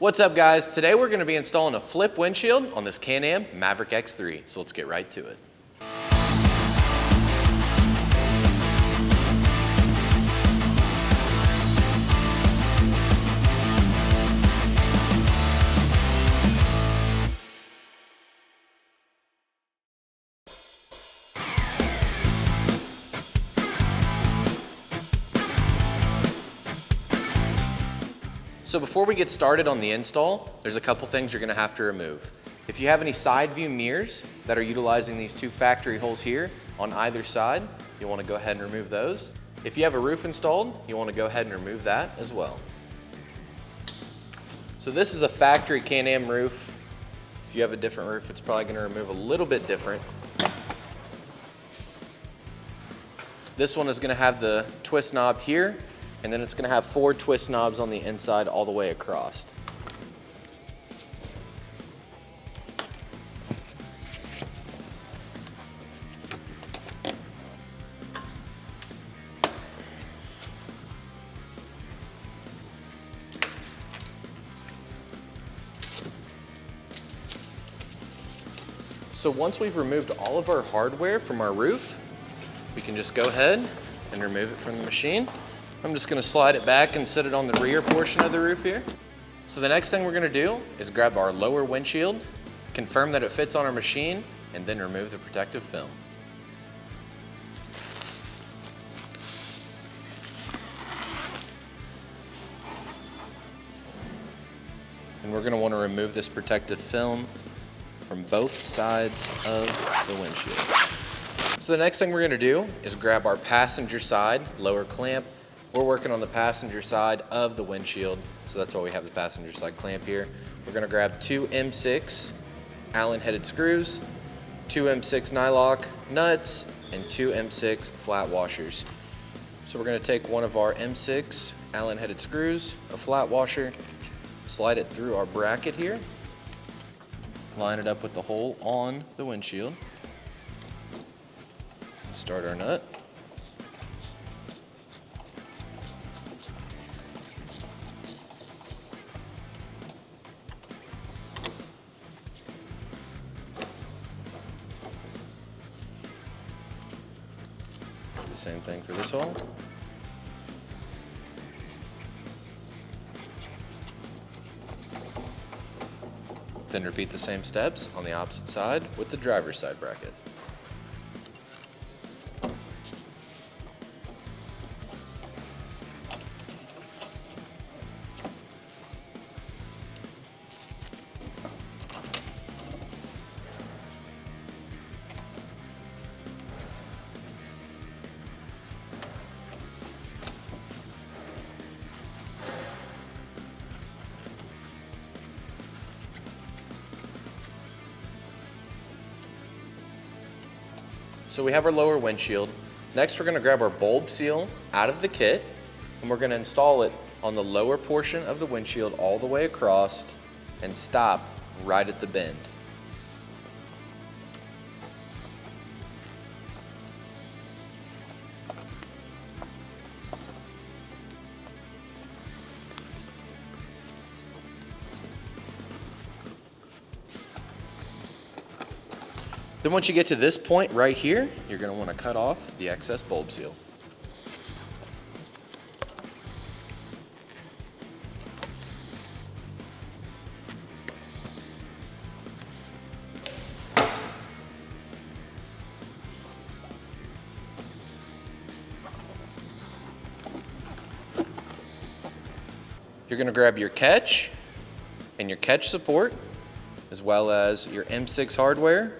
What's up guys? Today we're going to be installing a flip windshield on this Can-Am Maverick X3, so let's get right to it. So before we get started on the install, there's a couple things you're going to have to remove. If you have any side view mirrors that are utilizing these two factory holes here on either side, you'll want to go ahead and remove those. If you have a roof installed, you want to go ahead and remove that as well. So this is a factory Can-Am roof. If you have a different roof, it's probably going to remove a little bit different. This one is going to have the twist knob here, and then it's going to have 4 twist knobs on the inside all the way across. So once we've removed all of our hardware from our roof, we can just go ahead and remove it from the machine. I'm just going to slide it back and set it on the rear portion of the roof here. So the next thing we're going to do is grab our lower windshield, confirm that it fits on our machine, and then remove the protective film. And we're going to want to remove this protective film from both sides of the windshield. So the next thing we're going to do is grab our passenger side lower clamp. We're working on the passenger side of the windshield, so that's why we have the passenger side clamp here. We're going to grab 2 M6 Allen headed screws, 2 M6 nylock nuts, and 2 M6 flat washers. So we're going to take one of our M6 Allen headed screws, a flat washer, slide it through our bracket here, line it up with the hole on the windshield, and start our nut. The same thing for this hole. Then repeat the same steps on the opposite side with the driver's side bracket. So we have our lower windshield. Next we're going to grab our bulb seal out of the kit, and we're going to install it on the lower portion of the windshield all the way across and stop right at the bend. Then once you get to this point right here, you're going to want to cut off the excess bulb seal. You're going to grab your catch and your catch support, as well as your M6 hardware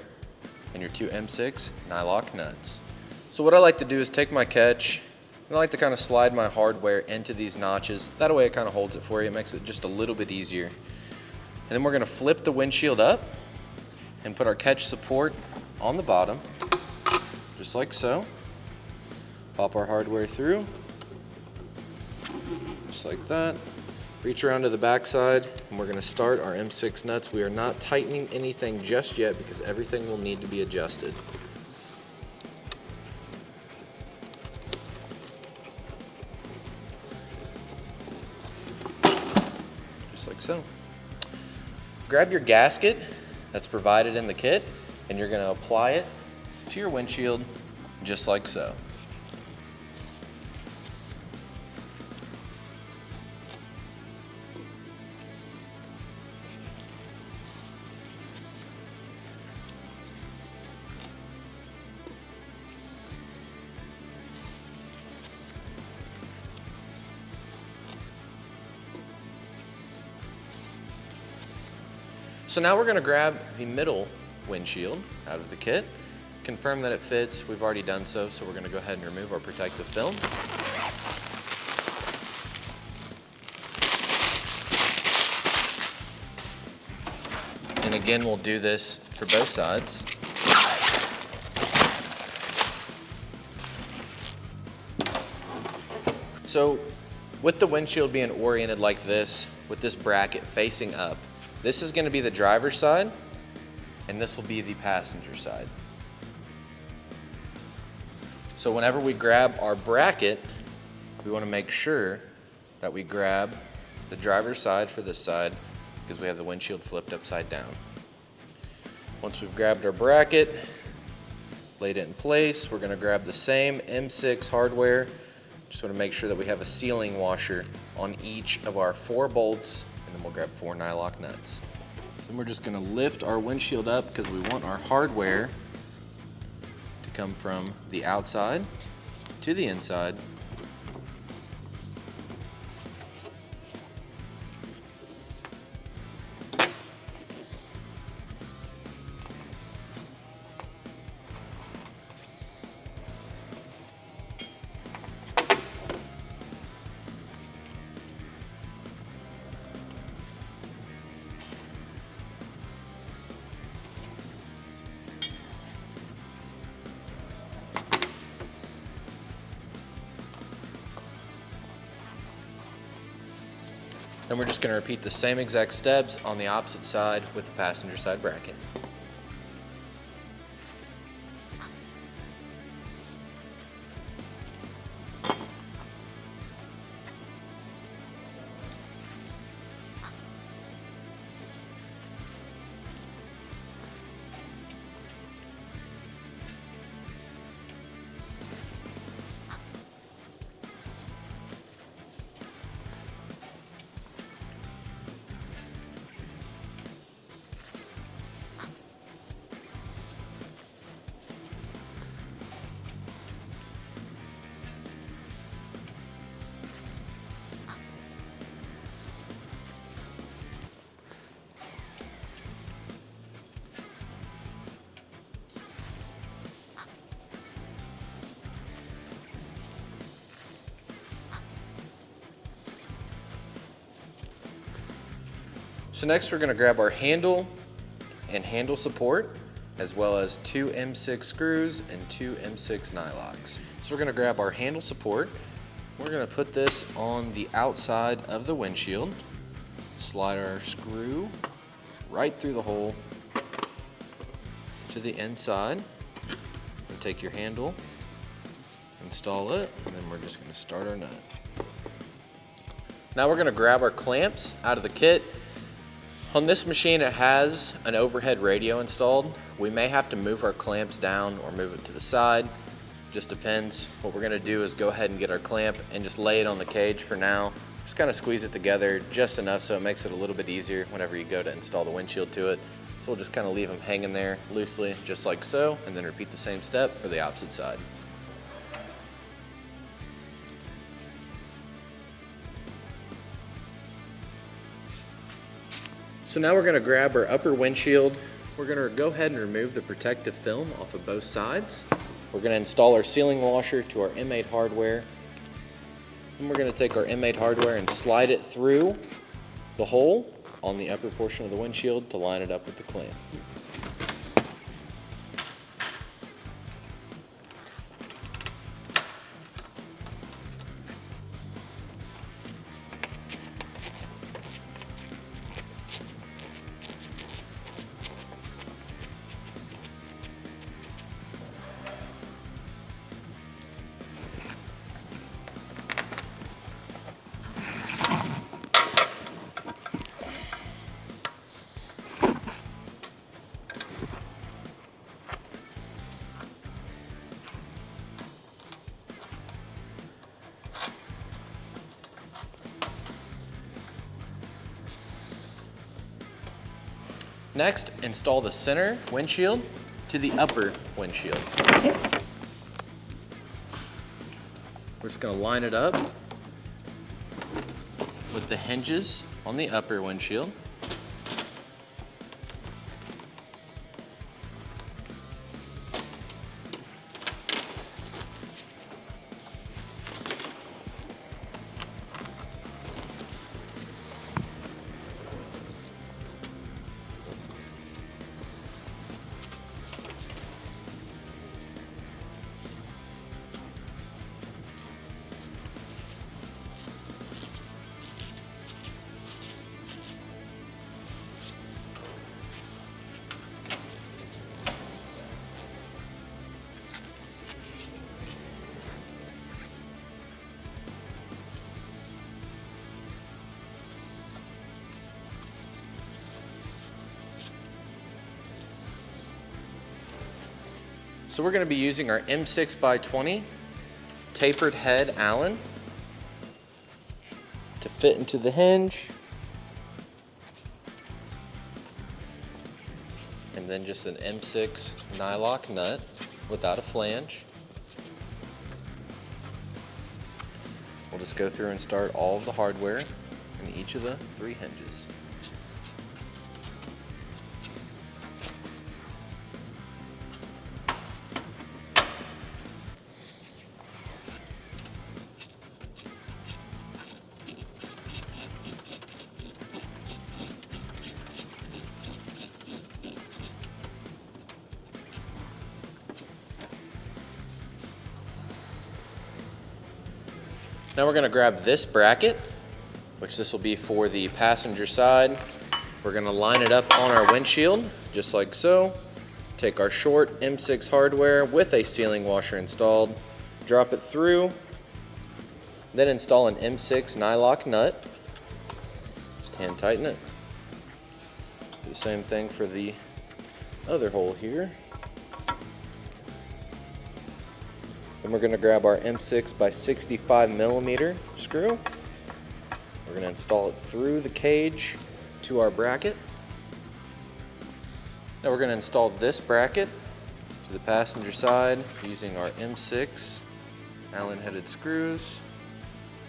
and your 2 M6 nylock nuts. So what I like to do is take my catch, and I like to kind of slide my hardware into these notches. That way it kind of holds it for you. It makes it just a little bit easier. And then we're going to flip the windshield up and put our catch support on the bottom, just like so. Pop our hardware through, just like that. Reach around to the back side, and we're going to start our M6 nuts. We are not tightening anything just yet because everything will need to be adjusted. Just like so. Grab your gasket that's provided in the kit, and you're going to apply it to your windshield just like so. So now we're going to grab the middle windshield out of the kit, confirm that it fits. We've already done so, so we're going to go ahead and remove our protective film. And again, we'll do this for both sides. So with the windshield being oriented like this, with this bracket facing up, this is going to be the driver's side, and this will be the passenger side. So whenever we grab our bracket, we want to make sure that we grab the driver's side for this side because we have the windshield flipped upside down. Once we've grabbed our bracket, laid it in place, we're going to grab the same M6 hardware. Just want to make sure that we have a sealing washer on each of our 4 bolts, and then we'll grab 4 nylock nuts. So then we're just going to lift our windshield up because we want our hardware to come from the outside to the inside. Then we're just going to repeat the same exact steps on the opposite side with the passenger side bracket. So next we're going to grab our handle and handle support, as well as 2 M6 screws and 2 M6 nylocks. So we're going to grab our handle support. We're going to put this on the outside of the windshield, slide our screw right through the hole to the inside, and take your handle, install it, and then we're just going to start our nut. Now we're going to grab our clamps out of the kit. On this machine, it has an overhead radio installed. We may have to move our clamps down or move it to the side. Just depends. What we're gonna do is go ahead and get our clamp and just lay it on the cage for now. Just kind of squeeze it together just enough so it makes it a little bit easier whenever you go to install the windshield to it. So we'll just kind of leave them hanging there loosely, just like so, and then repeat the same step for the opposite side. So now we're going to grab our upper windshield. We're going to go ahead and remove the protective film off of both sides. We're going to install our sealing washer to our M8 hardware. And we're going to take our M8 hardware and slide it through the hole on the upper portion of the windshield to line it up with the clamp. Next, install the center windshield to the upper windshield. We're just going to line it up with the hinges on the upper windshield. So we're going to be using our M6x20 tapered head Allen to fit into the hinge, and then just an M6 nylock nut without a flange. We'll just go through and start all of the hardware in each of the 3 hinges. Now we're going to grab this bracket, which this will be for the passenger side. We're going to line it up on our windshield, just like so. Take our short M6 hardware with a sealing washer installed, drop it through, then install an M6 nylock nut. Just hand tighten it. Do the same thing for the other hole here. Then we're going to grab our M6 by 65 millimeter screw. We're going to install it through the cage to our bracket. Now we're going to install this bracket to the passenger side using our M6 Allen headed screws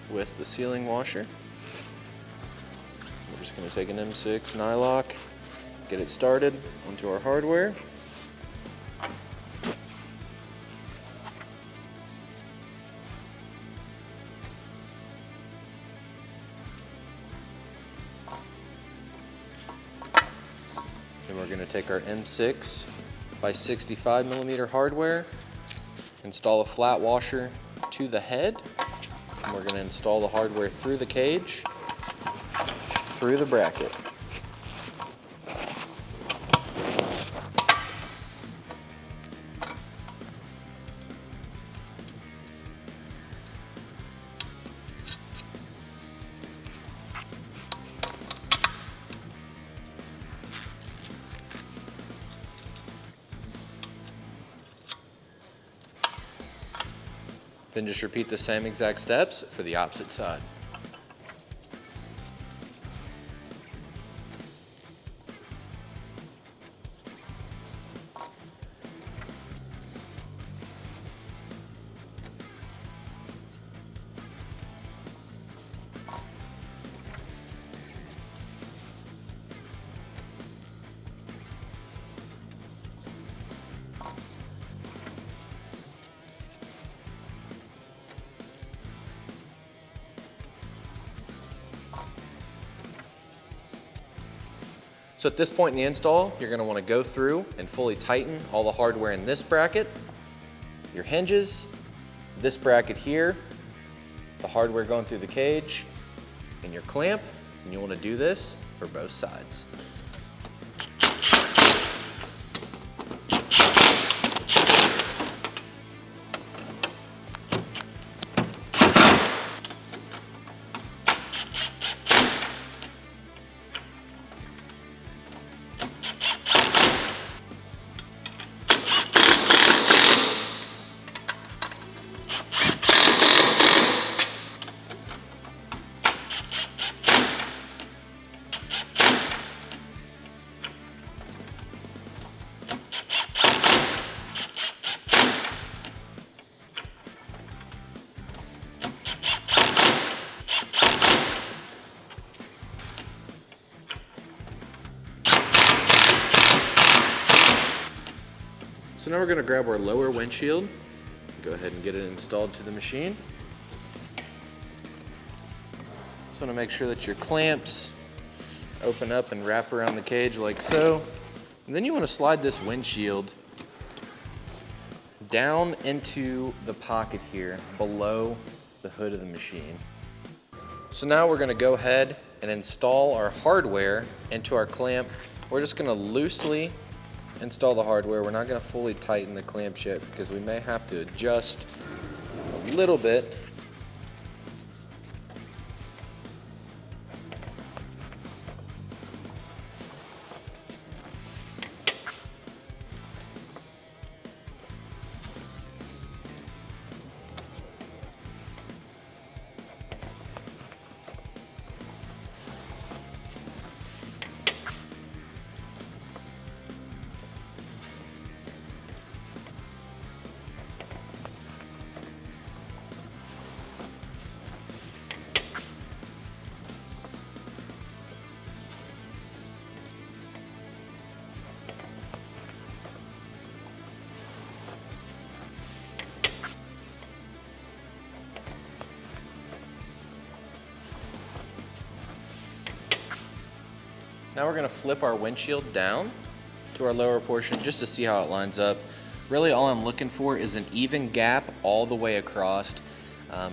with the sealing washer. We're just going to take an M6 nylock, get it started onto our hardware. And we're going to take our M6 by 65 millimeter hardware, install a flat washer to the head, and we're going to install the hardware through the cage, through the bracket. Then just repeat the same exact steps for the opposite side. So at this point in the install, you're going to want to go through and fully tighten all the hardware in this bracket, your hinges, this bracket here, the hardware going through the cage, and your clamp, and you want to do this for both sides. So now we're going to grab our lower windshield, go ahead and get it installed to the machine. So want to make sure that your clamps open up and wrap around the cage like so. And then you want to slide this windshield down into the pocket here below the hood of the machine. So now we're going to go ahead and install our hardware into our clamp. We're just going to loosely install the hardware. We're not going to fully tighten the clamps yet because we may have to adjust a little bit. Now we're going to flip our windshield down to our lower portion just to see how it lines up. Really all I'm looking for is an even gap all the way across.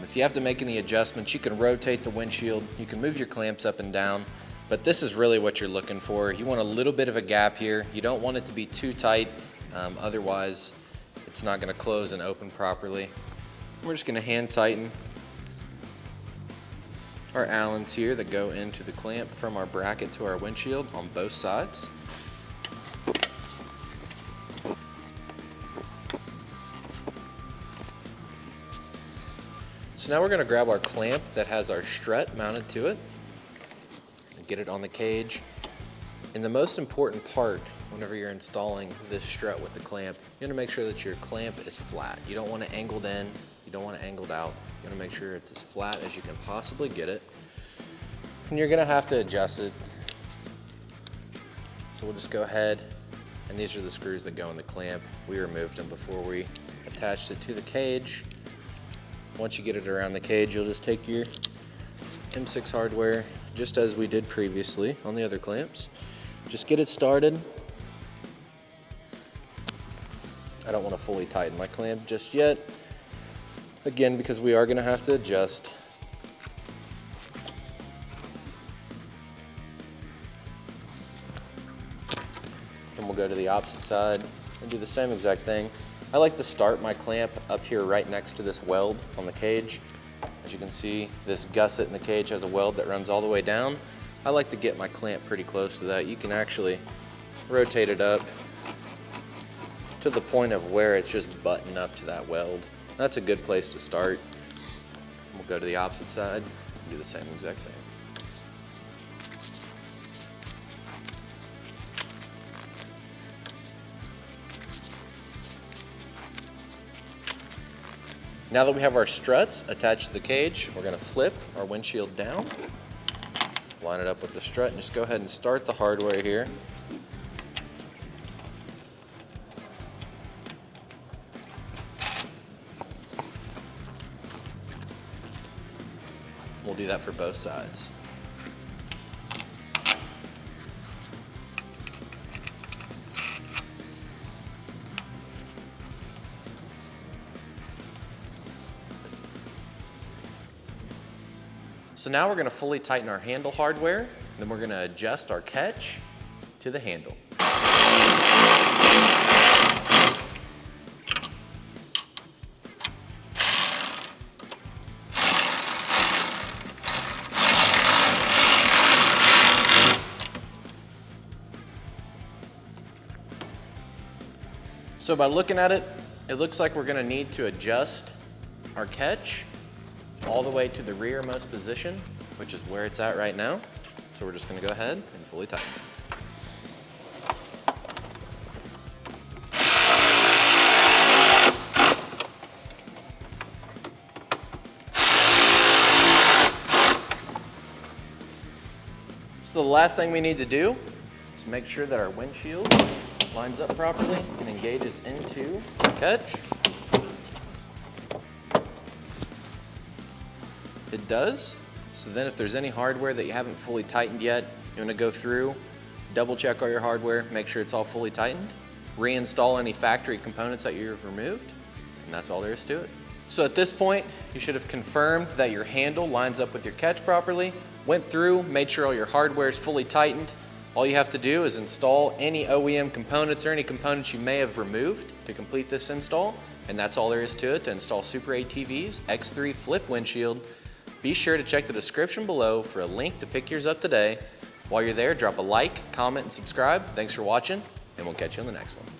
If you have to make any adjustments, you can rotate the windshield, you can move your clamps up and down, but this is really what you're looking for. You want a little bit of a gap here. You don't want it to be too tight, otherwise it's not going to close and open properly. We're just going to hand tighten our Allens here that go into the clamp from our bracket to our windshield on both sides. So now we're going to grab our clamp that has our strut mounted to it and get it on the cage. And the most important part whenever you're installing this strut with the clamp, you want to make sure that your clamp is flat. You don't want it angled in, you don't want it angled out. You want to make sure it's as flat as you can possibly get it. And you're going to have to adjust it. So we'll just go ahead, and these are the screws that go in the clamp. We removed them before we attached it to the cage. Once you get it around the cage, you'll just take your M6 hardware, just as we did previously on the other clamps. Just get it started. I don't want to fully tighten my clamp just yet. Again, because we are going to have to adjust. And we'll go to the opposite side and do the same exact thing. I like to start my clamp up here right next to this weld on the cage. As you can see, this gusset in the cage has a weld that runs all the way down. I like to get my clamp pretty close to that. You can actually rotate it up to the point of where it's just buttoned up to that weld. That's a good place to start. We'll go to the opposite side and do the same exact thing. Now that we have our struts attached to the cage, we're going to flip our windshield down, line it up with the strut, and just go ahead and start the hardware here. We'll do that for both sides. So now we're going to fully tighten our handle hardware, then we're going to adjust our catch to the handle. So by looking at it, it looks like we're going to need to adjust our catch all the way to the rearmost position, which is where it's at right now. So we're just going to go ahead and fully tighten it. So the last thing we need to do is make sure that our windshield lines up properly and engages into the catch. It does. So then if there's any hardware that you haven't fully tightened yet, you want to go through, double check all your hardware, make sure it's all fully tightened, reinstall any factory components that you've removed, and that's all there is to it. So at this point, you should have confirmed that your handle lines up with your catch properly, went through, made sure all your hardware is fully tightened. All you have to do is install any OEM components or any components you may have removed to complete this install, and that's all there is to it to install SuperATV's X3 Flip Windshield. Be sure to check the description below for a link to pick yours up today. While you're there, drop a like, comment, and subscribe. Thanks for watching, and we'll catch you on the next one.